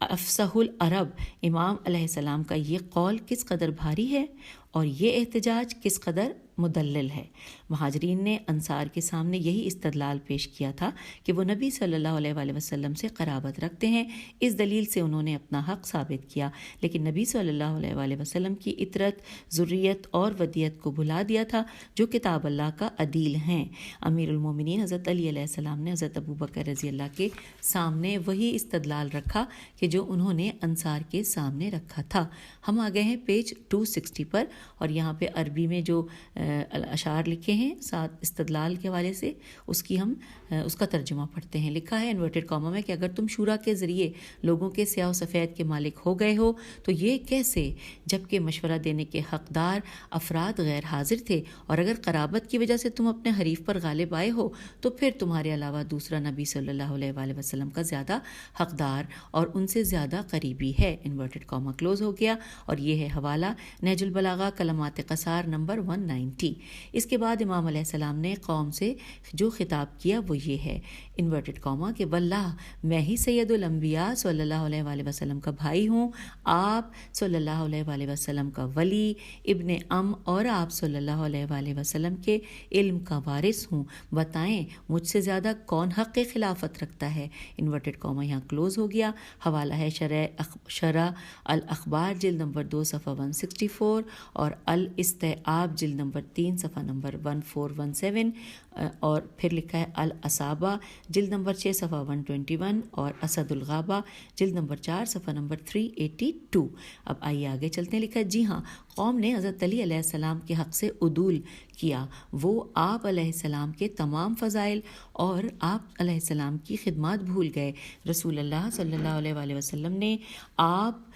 افصح العرب، امام علیہ السلام کا یہ قول کس قدر بھاری ہے اور یہ احتجاج کس قدر مدلل ہے۔ مہاجرین نے انصار کے سامنے یہی استدلال پیش کیا تھا کہ وہ نبی صلی اللہ علیہ وآلہ وسلم سے قرابت رکھتے ہیں، اس دلیل سے انہوں نے اپنا حق ثابت کیا، لیکن نبی صلی اللہ علیہ وآلہ وسلم کی اطرت، ذریت اور ودیت کو بھلا دیا تھا جو کتاب اللہ کا عدیل ہیں۔ امیر المومنین حضرت علی علیہ السلام نے حضرت ابو بکر رضی اللہ کے سامنے وہی استدلال رکھا کہ جو انہوں نے انصار کے سامنے رکھا تھا۔ ہم آ گئے ہیں پیج 260 پر، اور یہاں پہ عربی میں جو اشعار لکھے ہیں ساتھ استدلال کے حوالے سے اس کا ترجمہ پڑھتے ہیں۔ لکھا ہے انورٹڈ کاما میں کہ اگر تم شورا کے ذریعے لوگوں کے سیاہ و سفید کے مالک ہو گئے ہو تو یہ کیسے، جبکہ مشورہ دینے کے حقدار افراد غیر حاضر تھے، اور اگر قرابت کی وجہ سے تم اپنے حریف پر غالب آئے ہو تو پھر تمہارے علاوہ دوسرا نبی صلی اللہ علیہ وآلہ وسلم کا زیادہ حقدار اور ان سے زیادہ قریبی ہے۔ انورٹڈ کاما کلوز ہو گیا، اور یہ ہے حوالہ نہج البلاغہ کلمات قصار نمبر 190۔ اس کے بعد امام علیہ السلام نے قوم سے جو خطاب کیا وہ یہ ہے، انورٹڈ کاما کہ واللہ میں ہی سید الانبیاء صلی اللہ علیہ وآلہ وسلم کا بھائی ہوں، آپ صلی اللہ علیہ وآلہ وسلم کا ولی، ابن اور آپ صلی اللہ علیہ وآلہ وسلم کے علم کا وارث ہوں، بتائیں مجھ سے زیادہ کون حق خلافت رکھتا ہے۔ انورٹڈ کاما یہاں کلوز ہو گیا۔ حوالہ ہے شرح الاخبار جلد نمبر 2 صفحہ 164 اور الاستیعاب جلد نمبر 3 صفحہ نمبر 1417، اور پھر لکھا ہے الاصابہ جلد نمبر 6 صفحہ 121 اور اسد الغابہ جلد نمبر 4 صفحہ نمبر 382۔ اب آئیے آگے چلتے ہیں۔ لکھا ہے جی ہاں، قوم نے حضرت علی علیہ السلام کے حق سے عدول کیا، وہ آپ علیہ السلام کے تمام فضائل اور آپ علیہ السلام کی خدمات بھول گئے۔ رسول اللہ صلی اللہ علیہ وآلہ وسلم نے آپ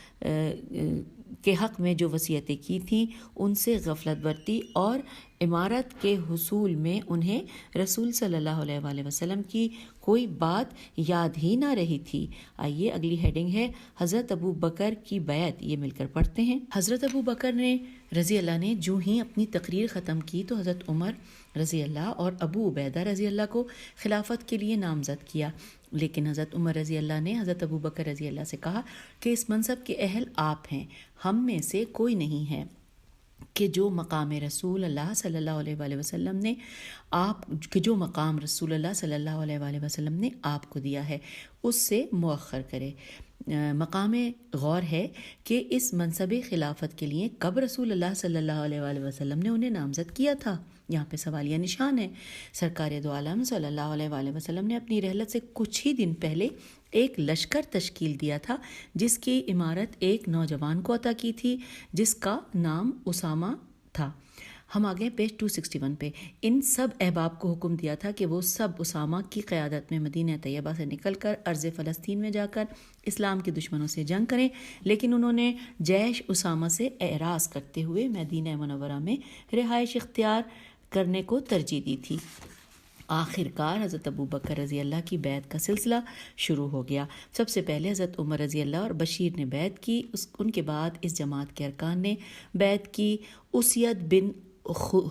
کے حق میں جو وصیتیں کی تھیں ان سے غفلت برتی، اور امارت کے حصول میں انہیں رسول صلی اللہ علیہ وآلہ وسلم کی کوئی بات یاد ہی نہ رہی تھی۔ آئیے اگلی ہیڈنگ ہے حضرت ابو بکر کی بیعت، یہ مل کر پڑھتے ہیں۔ حضرت ابو بکر رضی اللہ نے جو ہی اپنی تقریر ختم کی تو حضرت عمر رضی اللہ اور ابو عبیدہ رضی اللہ کو خلافت کے لیے نامزد کیا، لیکن حضرت عمر رضی اللہ نے حضرت ابو بکر رضی اللہ سے کہا کہ اس منصب کے اہل آپ ہیں، ہم میں سے کوئی نہیں ہے کہ جو مقام رسول اللہ صلی اللہ علیہ وآلہ وسلم نے آپ کو دیا ہے اس سے مؤخر کرے۔ مقام غور ہے کہ اس منصب خلافت کے لیے کب رسول اللہ صلی اللہ علیہ وآلہ وسلم نے انہیں نامزد کیا تھا. یہاں پہ سوالیہ نشان ہے. سرکار دو عالم صلی اللہ علیہ وآلہ وسلم نے اپنی رحلت سے کچھ ہی دن پہلے ایک لشکر تشکیل دیا تھا جس کی امارت ایک نوجوان کو عطا کی تھی جس کا نام اسامہ تھا. ہم آگے پیج 261 پہ. ان سب احباب کو حکم دیا تھا کہ وہ سب اسامہ کی قیادت میں مدینہ طیبہ سے نکل کر ارض فلسطین میں جا کر اسلام کے دشمنوں سے جنگ کریں، لیکن انہوں نے جیش اسامہ سے اعراض کرتے ہوئے مدینہ منورہ میں رہائش اختیار کرنے کو ترجیح دی تھی. آخر کار حضرت ابو بکر رضی اللہ کی بیعت کا سلسلہ شروع ہو گیا. سب سے پہلے حضرت عمر رضی اللہ اور بشیر نے بیعت کی. ان کے بعد اس جماعت کے ارکان نے بیعت کی. اسید بن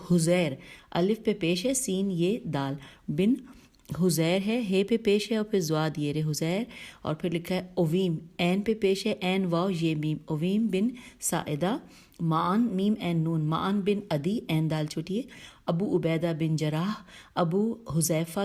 حزیر، الف پہ پیش ہے، سین یہ دال، بن حزیر ہے، ہے پہ پیش ہے، اور پھر زواد یہ حزیر، اور پھر لکھا ہے اویم، عین پہ پیش ہے، عین واو یہ میم، اویم بن سائدہ، معن میم عین نون، معن بن عدی، عین دال چھوٹی ہے، ابو عبیدہ بن جراح، ابو حذیفہ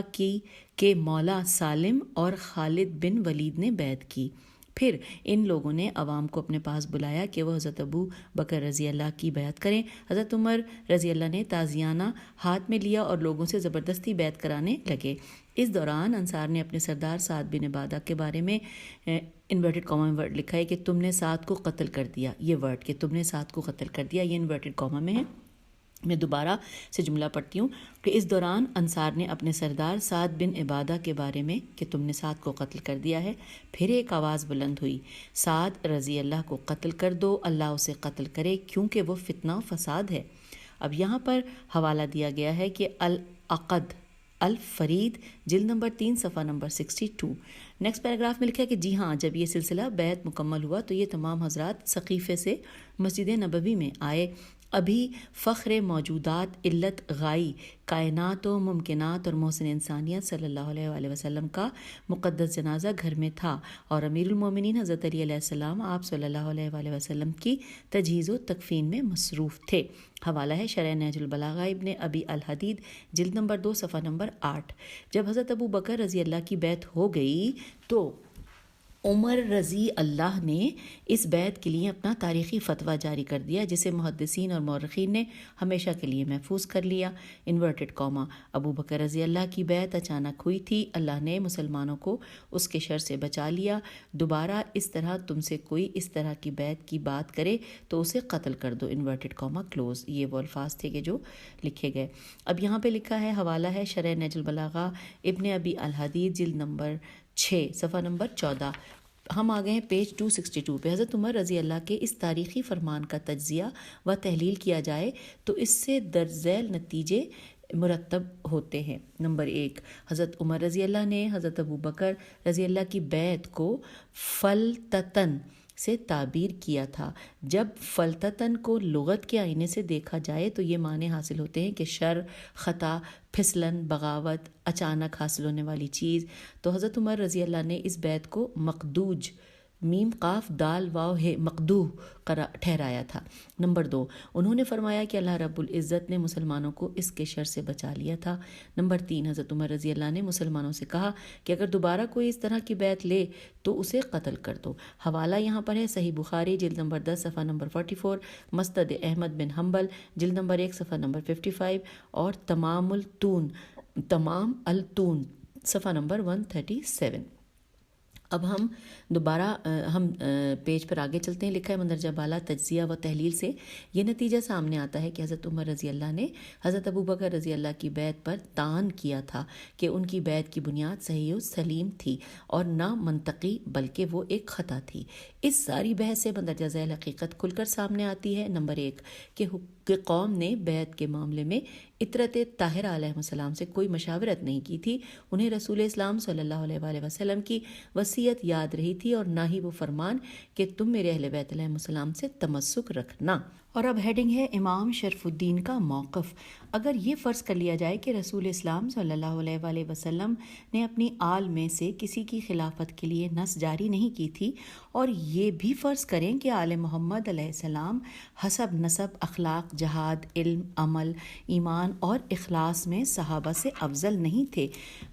کے مولا سالم اور خالد بن ولید نے بیعت کی. پھر ان لوگوں نے عوام کو اپنے پاس بلایا کہ وہ حضرت ابو بکر رضی اللہ کی بیعت کریں. حضرت عمر رضی اللہ نے تازیانہ ہاتھ میں لیا اور لوگوں سے زبردستی بیعت کرانے لگے. اس دوران انصار نے اپنے سردار سعد بن عبادہ کے بارے میں انورٹڈ کاما میں ورڈ لکھا ہے کہ تم نے سعد کو قتل کر دیا. یہ ورڈ کہ تم نے سعد کو قتل کر دیا یہ انورٹڈ کاما میں ہے. میں دوبارہ سے جملہ پڑھتی ہوں کہ اس دوران انصار نے اپنے سردار سعد بن عبادہ کے بارے میں کہ تم نے سعد کو قتل کر دیا ہے. پھر ایک آواز بلند ہوئی، سعد رضی اللہ کو قتل کر دو، اللہ اسے قتل کرے کیونکہ وہ فتنہ و فساد ہے. اب یہاں پر حوالہ دیا گیا ہے کہ العقد الفرید جلد نمبر 3 صفحہ نمبر 62. نیکسٹ پیراگراف میں لکھا ہے کہ جی ہاں، جب یہ سلسلہ بیعت مکمل ہوا تو یہ تمام حضرات سقیفے سے مسجد نبوی میں آئے. ابھی فخر موجودات علت غائی کائنات و ممکنات اور محسن انسانیت صلی اللہ علیہ وآلہ وسلم کا مقدس جنازہ گھر میں تھا اور امیر المومنین حضرت علی علیہ السلام آپ صلی اللہ علیہ وآلہ وسلم کی تجہیز و تکفین میں مصروف تھے. حوالہ ہے شرح نہج البلاغہ ابن ابی الحدید جلد نمبر 2 صفحہ نمبر 8. جب حضرت ابو بکر رضی اللہ کی بیعت ہو گئی تو عمر رضی اللہ نے اس بیعت کے لیے اپنا تاریخی فتویٰ جاری کر دیا جسے محدثین اور مورخین نے ہمیشہ کے لیے محفوظ کر لیا. انورٹڈ کاما، ابو بکر رضی اللہ کی بیعت اچانک ہوئی تھی، اللہ نے مسلمانوں کو اس کے شر سے بچا لیا. دوبارہ اس طرح تم سے کوئی اس طرح کی بیعت کی بات کرے تو اسے قتل کر دو. Inverted Cama close. یہ وہ الفاظ تھے کہ جو لکھے گئے. اب یہاں پہ لکھا ہے، حوالہ ہے شرح نہج البلاغہ ابن ابی الحدید جلد نمبر 6 صفحہ نمبر 14. ہم آ گئے ہیں پیج 262 پہ. حضرت عمر رضی اللہ کے اس تاریخی فرمان کا تجزیہ و تحلیل کیا جائے تو اس سے درج ذیل نتیجے مرتب ہوتے ہیں. نمبر 1، حضرت عمر رضی اللہ نے حضرت ابو بکر رضی اللہ کی بیعت کو فلتتن سے تعبیر کیا تھا. جب فلتتن کو لغت کے آئینے سے دیکھا جائے تو یہ معنی حاصل ہوتے ہیں کہ شر، خطا، پھسلن، بغاوت، اچانک حاصل ہونے والی چیز. تو حضرت عمر رضی اللہ نے اس بیعت کو مقدوج میم قاف دال واو ہے مقدوح ٹھہرایا تھا. نمبر 2، انہوں نے فرمایا کہ اللہ رب العزت نے مسلمانوں کو اس کے شر سے بچا لیا تھا. نمبر 3، حضرت عمر رضی اللہ نے مسلمانوں سے کہا کہ اگر دوبارہ کوئی اس طرح کی بیعت لے تو اسے قتل کر دو. حوالہ یہاں پر ہے صحیح بخاری جلد نمبر 10 صفحہ نمبر 44، مسند احمد بن حنبل جلد نمبر 1 صفحہ نمبر 55 اور تمام التون صفحہ نمبر 137. اب ہم دوبارہ پیج پر آگے چلتے ہیں. لکھا ہے مندرجہ بالا تجزیہ و تحلیل سے یہ نتیجہ سامنے آتا ہے کہ حضرت عمر رضی اللہ نے حضرت ابو بکر رضی اللہ کی بیعت پر طعن کیا تھا کہ ان کی بیعت کی بنیاد صحیح و سلیم تھی اور نہ منطقی بلکہ وہ ایک خطا تھی. اس ساری بحث سے مندرجہ ذیل حقیقت کھل کر سامنے آتی ہے. نمبر 1 کہ قوم نے بیعت کے معاملے میں اطرت طاہرہ علیہ السلام سے کوئی مشاورت نہیں کی تھی. انہیں رسول اسلام صلی اللہ علیہ وآلہ وسلم کی وصیت یاد رہی تھی اور نہ ہی وہ فرمان کہ تم میرے اہل بیت علیہ السلام سے تمسک رکھنا. اور اب ہیڈنگ ہے امام شرف الدین کا موقف. اگر یہ فرض کر لیا جائے کہ رسول اسلام صلی اللہ علیہ وآلہ وسلم نے اپنی آل میں سے کسی کی خلافت کے لیے نص جاری نہیں کی تھی اور یہ بھی فرض کریں کہ آل محمد علیہ السلام حسب نسب، اخلاق، جہاد، علم، عمل، ایمان اور اخلاص میں صحابہ سے افضل نہیں تھے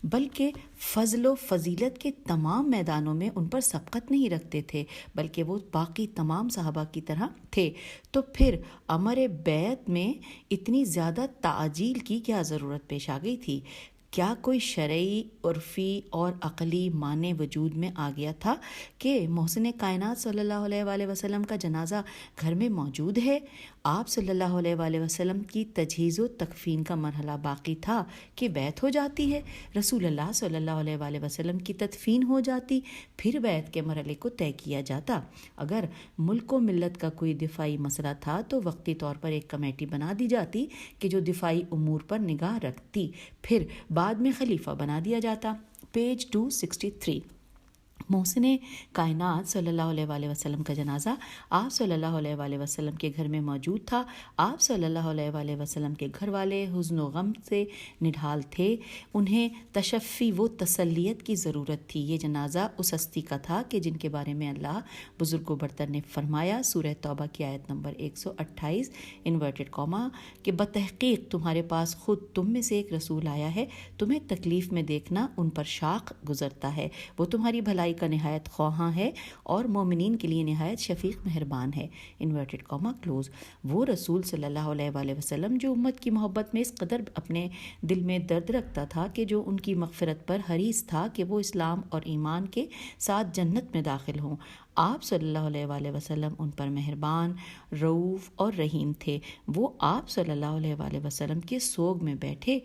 بلکہ فضل و فضیلت کے تمام میدانوں میں ان پر سبقت نہیں رکھتے تھے، بلکہ وہ باقی تمام صحابہ کی طرح تھے، تو پھر امر بیعت میں اتنی زیادہ تعجیل کی کیا ضرورت پیش آ گئی تھی؟ کیا کوئی شرعی، عرفی اور عقلی معنی وجود میں آ گیا تھا کہ محسن کائنات صلی اللہ علیہ وآلہ وسلم کا جنازہ گھر میں موجود ہے؟ آپ صلی اللہ علیہ وآلہ وسلم کی تجہیز و تکفین کا مرحلہ باقی تھا کہ بیعت ہو جاتی ہے، رسول اللہ صلی اللہ علیہ وآلہ وسلم کی تدفین ہو جاتی، پھر بیعت کے مرحلے کو طے کیا جاتا۔ اگر ملک و ملت کا کوئی دفاعی مسئلہ تھا تو وقتی طور پر ایک کمیٹی بنا دی جاتی کہ جو دفاعی امور پر نگاہ رکھتی، پھر بعد میں خلیفہ بنا دیا جاتا۔ پیج 263۔ محسن کائنات صلی اللہ علیہ وآلہ وسلم کا جنازہ آپ صلی اللہ علیہ وآلہ وسلم کے گھر میں موجود تھا۔ آپ صلی اللہ علیہ وآلہ وسلم کے گھر والے حزن و غم سے نڈھال تھے، انہیں تشفی و تسلیت کی ضرورت تھی۔ یہ جنازہ اس ہستی کا تھا کہ جن کے بارے میں اللہ بزرگ و برتر نے فرمایا، سورہ توبہ کی آیت نمبر 128 انورٹڈ کاما، کہ بتحقیق تمہارے پاس خود تم میں سے ایک رسول آیا ہے، تمہیں تکلیف میں دیکھنا ان پر شاق گزرتا ہے، وہ تمہاری بھلائی کا نہایت خواہاں ہے اور مومنین کے لیے نہایت شفیق مہربان ہے، انورٹڈ کاما کلوز۔ وہ رسول صلی اللہ علیہ وآلہ وسلم جو امت کی محبت میں اس قدر اپنے دل میں درد رکھتا تھا کہ جو ان کی مغفرت پر حریص تھا کہ وہ اسلام اور ایمان کے ساتھ جنت میں داخل ہوں، آپ صلی اللہ علیہ وآلہ وسلم ان پر مہربان، رؤوف اور رحیم تھے۔ وہ آپ صلی اللہ علیہ وآلہ وسلم کے سوگ میں بیٹھے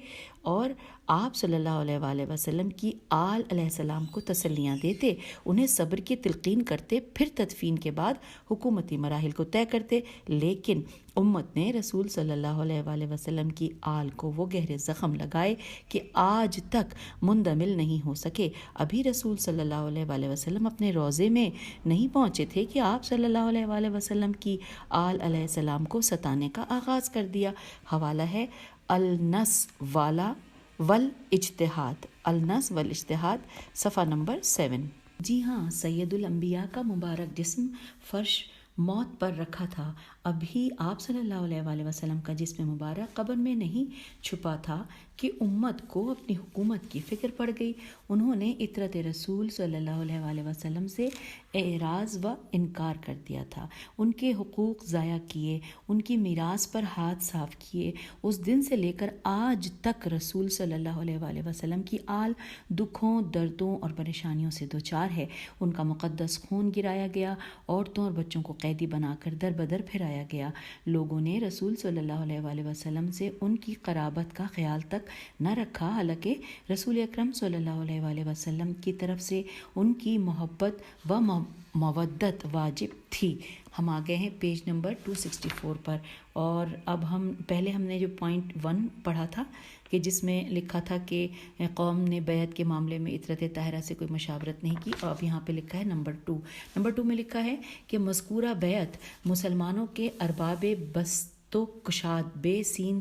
اور آپ صلی اللہ علیہ وآلہ وسلم کی آل علیہ السلام کو تسلیاں دیتے، انہیں صبر کی تلقین کرتے، پھر تدفین کے بعد حکومتی مراحل کو طے کرتے۔ لیکن امت نے رسول صلی اللہ علیہ وآلہ وسلم کی آل کو وہ گہرے زخم لگائے کہ آج تک مندمل نہیں ہو سکے۔ ابھی رسول صلی اللہ علیہ وآلہ وسلم اپنے روضے میں نہیں پہنچے تھے کہ آپ صلی اللہ علیہ وآلہ وسلم کی آل علیہ السلام کو ستانے کا آغاز کر دیا۔ حوالہ ہے النص والا والاجتہاد، النص والاجتہاد، صفحہ نمبر 7۔ جی ہاں، سید الانبیاء کا مبارک جسم فرش موت پر رکھا تھا، ابھی آپ صلی اللہ علیہ وآلہ وسلم کا جسم مبارک قبر میں نہیں چھپا تھا کہ امت کو اپنی حکومت کی فکر پڑ گئی۔ انہوں نے اطرت رسول صلی اللہ علیہ وآلہ وسلم سے اعراض و انکار کر دیا تھا، ان کے حقوق ضائع کیے، ان کی میراث پر ہاتھ صاف کیے۔ اس دن سے لے کر آج تک رسول صلی اللہ علیہ وآلہ وسلم کی آل دکھوں، دردوں اور پریشانیوں سے دوچار ہے۔ ان کا مقدس خون گرایا گیا، عورتوں اور بچوں کو قیدی بنا کر در بدر پھرایا گیا۔ لوگوں نے رسول صلی اللہ علیہ وآلہ وسلم سے ان کی قرابت کا خیال تک نہ رکھا، حالانکہ رسول اکرم صلی اللہ علیہ وآلہ وسلم کی طرف سے ان کی محبت و مودت واجب تھی۔ ہم آ گئے ہیں پیج نمبر 264 پر، اور اب پہلے ہم نے جو پوائنٹ 1 پڑھا تھا کہ جس میں لکھا تھا کہ قوم نے بیعت کے معاملے میں اطرت طاہرہ سے کوئی مشاورت نہیں کی، اور اب یہاں پہ لکھا ہے نمبر 2 میں لکھا ہے کہ مذکورہ بیعت مسلمانوں کے ارباب بست و کشاد بے سین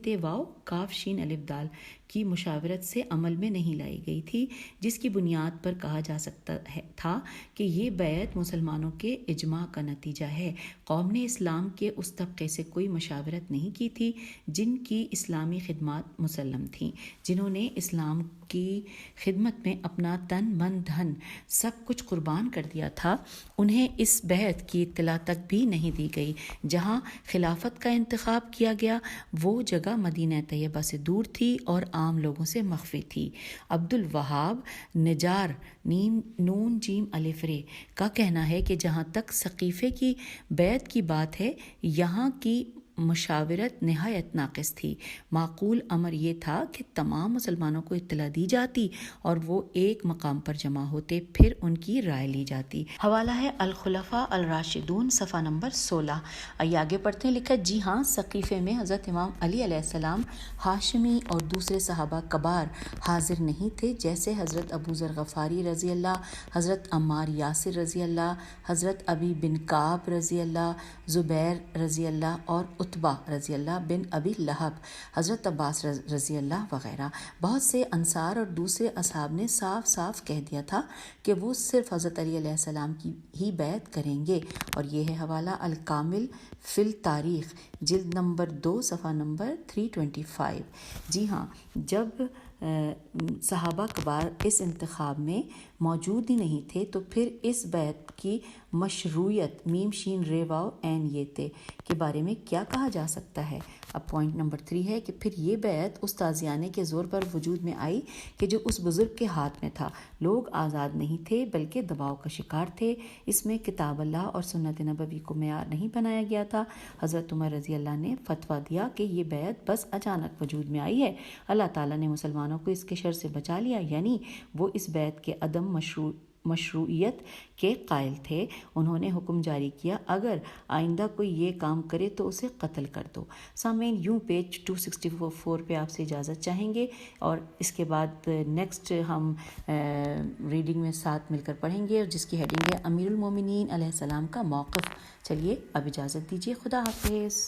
تے واو کاف شین الف دال کی مشاورت سے عمل میں نہیں لائی گئی تھی، جس کی بنیاد پر کہا جا سکتا تھا کہ یہ بیعت مسلمانوں کے اجماع کا نتیجہ ہے۔ قوم نے اسلام کے اس طبقے سے کوئی مشاورت نہیں کی تھی جن کی اسلامی خدمات مسلم تھیں، جنہوں نے اسلام کی خدمت میں اپنا تن من دھن سب کچھ قربان کر دیا تھا۔ انہیں اس بیعت کی اطلاع تک بھی نہیں دی گئی۔ جہاں خلافت کا انتخاب کیا گیا وہ جگہ مدینہ طیبہ سے دور تھی اور عام لوگوں سے مخفی تھی۔ عبد الوہاب نجار نون جیم الف رے کا کہنا ہے کہ جہاں تک سقیفے کی بیعت کی بات ہے، یہاں کی مشاورت نہایت ناقص تھی۔ معقول امر یہ تھا کہ تمام مسلمانوں کو اطلاع دی جاتی اور وہ ایک مقام پر جمع ہوتے، پھر ان کی رائے لی جاتی۔ حوالہ ہے الخلفاء الراشدون، صفحہ نمبر 16۔ آگے پڑھتے ہیں، لکھا جی ہاں، سقیفے میں حضرت امام علی علیہ السلام، ہاشمی اور دوسرے صحابہ کبار حاضر نہیں تھے، جیسے حضرت ابو ذر غفاری رضی اللہ، حضرت عمار یاسر رضی اللہ، حضرت ابی بن کعب رضی اللہ، زبیر رضی اللہ اور عتبہ رضی اللہ بن ابی لہب، حضرت عباس رضی اللہ وغیرہ۔ بہت سے انصار اور دوسرے اصحاب نے صاف صاف کہہ دیا تھا کہ وہ صرف حضرت علی علیہ السلام کی ہی بیعت کریں گے، اور یہ ہے حوالہ الکامل فی التاریخ، جلد نمبر 2 صفحہ نمبر 325۔ جی ہاں، جب صحابہ کبار اس انتخاب میں موجود ہی نہیں تھے، تو پھر اس بیعت کی مشروعیت میم شین رے واو این یہ تے کے بارے میں کیا کہا جا سکتا ہے؟ اب پوائنٹ نمبر 3 ہے کہ پھر یہ بیعت اس تازیانے کے زور پر وجود میں آئی کہ جو اس بزرگ کے ہاتھ میں تھا۔ لوگ آزاد نہیں تھے بلکہ دباؤ کا شکار تھے۔ اس میں کتاب اللہ اور سنت نبوی کو معیار نہیں بنایا گیا تھا۔ حضرت عمر رضی اللہ نے فتویٰ دیا کہ یہ بیعت بس اچانک وجود میں آئی ہے، اللہ تعالیٰ نے مسلمانوں کو اس کے شر سے بچا لیا، یعنی وہ اس بیعت کے عدم مشروعیت کے قائل تھے۔ انہوں نے حکم جاری کیا اگر آئندہ کوئی یہ کام کرے تو اسے قتل کر دو۔ سامعین، یوں پیج 264 پہ آپ سے اجازت چاہیں گے، اور اس کے بعد نیکسٹ ہم ریڈنگ میں ساتھ مل کر پڑھیں گے، جس کی ہیڈنگ ہے امیر المومنین علیہ السلام کا موقف۔ چلیے اب اجازت دیجیے، خدا حافظ۔